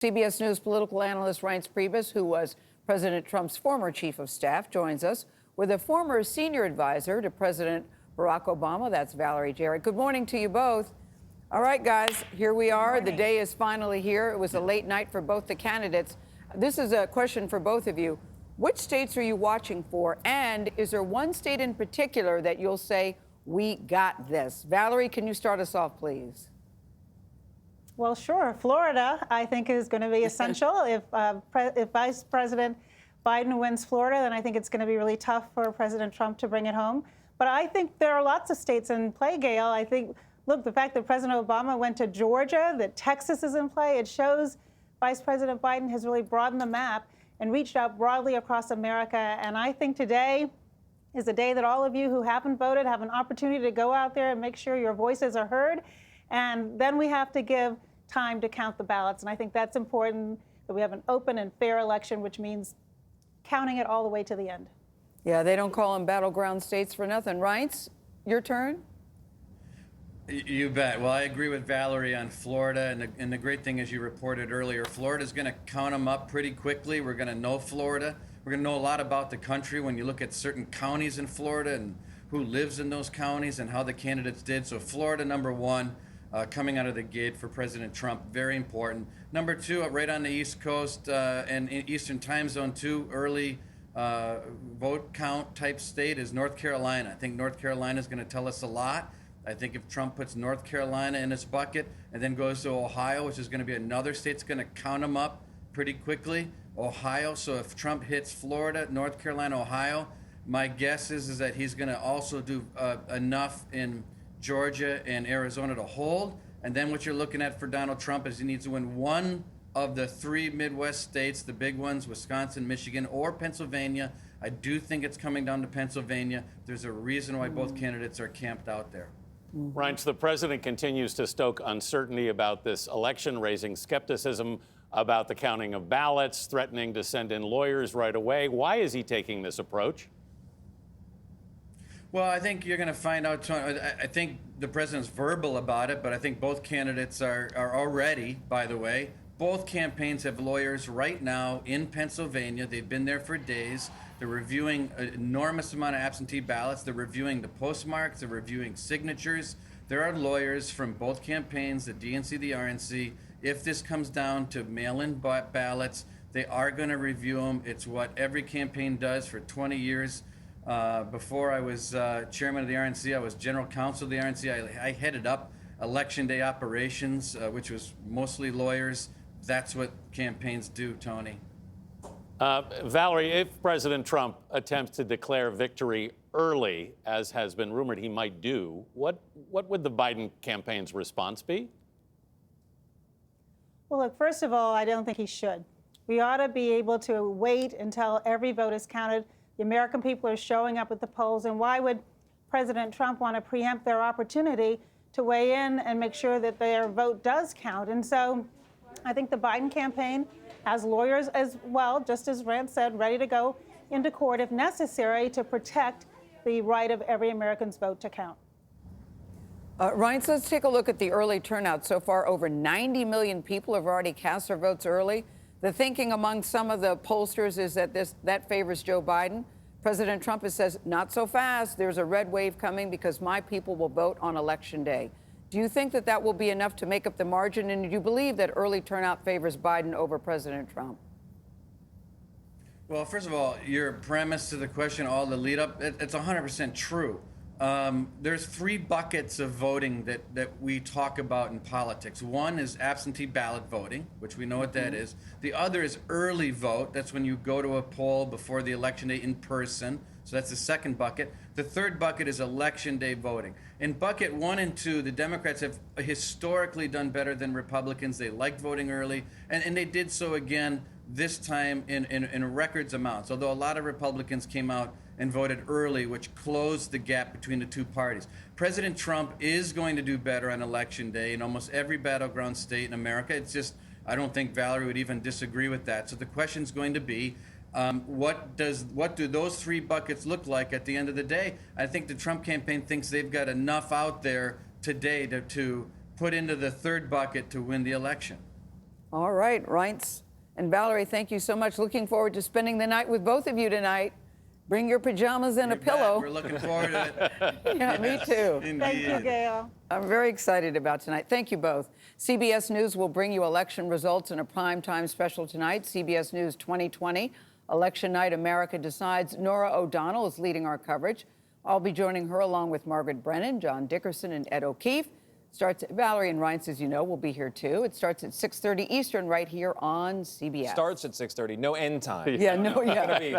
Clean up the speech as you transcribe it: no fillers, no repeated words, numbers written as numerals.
CBS News political analyst Reince Priebus, who was President Trump's former chief of staff, joins us with a former senior advisor to President Barack Obama. That's Valerie Jarrett. Good morning to you both. All right, guys, here we are. The day is finally here. It was a late night for both the candidates. This is a question for both of you. Which states are you watching for? And is there one state in particular that you'll say, we got this? Valerie, can you start us off, please? Well, sure. Florida, I think, is going to be essential. If Vice President Biden wins Florida, then I think it's going to be really tough for President Trump to bring it home. But I think there are lots of states in play, Gayle. I think, look, the fact that President Obama went to Georgia, that Texas is in play, it shows Vice President Biden has really broadened the map and reached out broadly across America. And I think today is a day that all of you who haven't voted have an opportunity to go out there and make sure your voices are heard. And then we have to give time to count the ballots. And I think that's important, that we have an open and fair election, which means counting it all the way to the end. Yeah, they don't call them battleground states for nothing. Reince, your turn. You bet. Well, I agree with Valerie on Florida. And the great thing, as you reported earlier, Florida's going to count them up pretty quickly. We're going to know Florida. We're going to know a lot about the country when you look at certain counties in Florida and who lives in those counties and how the candidates did. So Florida, number one. Coming out of the gate for President Trump, very important. Number two, right on the East Coast and in Eastern Time Zone too, early vote count type state is North Carolina. I think North Carolina is going to tell us a lot. I think if Trump puts North Carolina in his bucket and then goes to Ohio, which is going to be another state that's going to count them up pretty quickly, Ohio. So if Trump hits Florida, North Carolina, Ohio, my guess is that he's going to also do enough in Georgia and Arizona to hold. And then what you're looking at for Donald Trump is he needs to win one of the three Midwest states, the big ones, Wisconsin, Michigan, or Pennsylvania. I do think it's coming down to Pennsylvania. There's a reason why both candidates are camped out there. Reince, the president continues to stoke uncertainty about this election, raising skepticism about the counting of ballots, threatening to send in lawyers right away. Why is he taking this approach? Well, I think you're going to find out. I think the president's verbal about it, but I think both candidates are already, by the way. Both campaigns have lawyers right now in Pennsylvania. They've been there for days. They're reviewing an enormous amount of absentee ballots. They're reviewing the postmarks. They're reviewing signatures. There are lawyers from both campaigns, the DNC, the RNC. If this comes down to mail-in ballots, they are going to review them. It's what every campaign does for 20 years. Before I was chairman of the RNC, I was general counsel of the RNC. I headed up election day operations, which was mostly lawyers. That's what campaigns do, Tony. Valerie, if President Trump attempts to declare victory early, as has been rumored he might do, what would the Biden campaign's response be? Well, look, first of all, I don't think he should. We ought to be able to wait until every vote is counted. The American people are showing up at the polls, and why would President Trump want to preempt their opportunity to weigh in and make sure that their vote does count? And so I think the Biden campaign has lawyers as well, just as Rand said, ready to go into court if necessary to protect the right of every American's vote to count. Reince, let's take a look at the early turnout. So far, over 90 million people have already cast their votes early. The thinking among some of the pollsters is that that favors Joe Biden. President Trump says, not so fast. There's a red wave coming because my people will vote on Election Day. Do you think that that will be enough to make up the margin? And do you believe that early turnout favors Biden over President Trump? Well, first of all, your premise to the question, all the lead up, it's 100% true. There's three buckets of voting that we talk about in politics. One is absentee ballot voting, which we know what that is. The other is early vote. That's when you go to a poll before the election day in person. So that's the second bucket. The third bucket is election day voting. In bucket 1 and 2, the Democrats have historically done better than Republicans. They like voting early, and they did so again this time in records amounts, although a lot of Republicans came out and voted early, which closed the gap between the two parties. President Trump is going to do better on Election Day in almost every battleground state in America. It's just, I don't think Valerie would even disagree with that. So the question's going to be, what do those three buckets look like at the end of the day? I think the Trump campaign thinks they've got enough out there today to put into the third bucket to win the election. All right, Reince and Valerie, thank you so much. Looking forward to spending the night with both of you tonight. Bring your pajamas and a You bet. pillow. We're looking forward to it. Yeah, me too. Indeed. Thank you, Gayle. I'm very excited about tonight. Thank you both. CBS News will bring you election results in a primetime special tonight. CBS News 2020, Election Night, America Decides. Norah O'Donnell is leading our coverage. I'll be joining her along with Margaret Brennan, John Dickerson, and Ed O'Keefe. Valerie and Reince, as you know, will be here too. It starts at 6:30 Eastern right here on CBS. Starts at 6:30, no end time. Yeah, no, yeah. Gonna be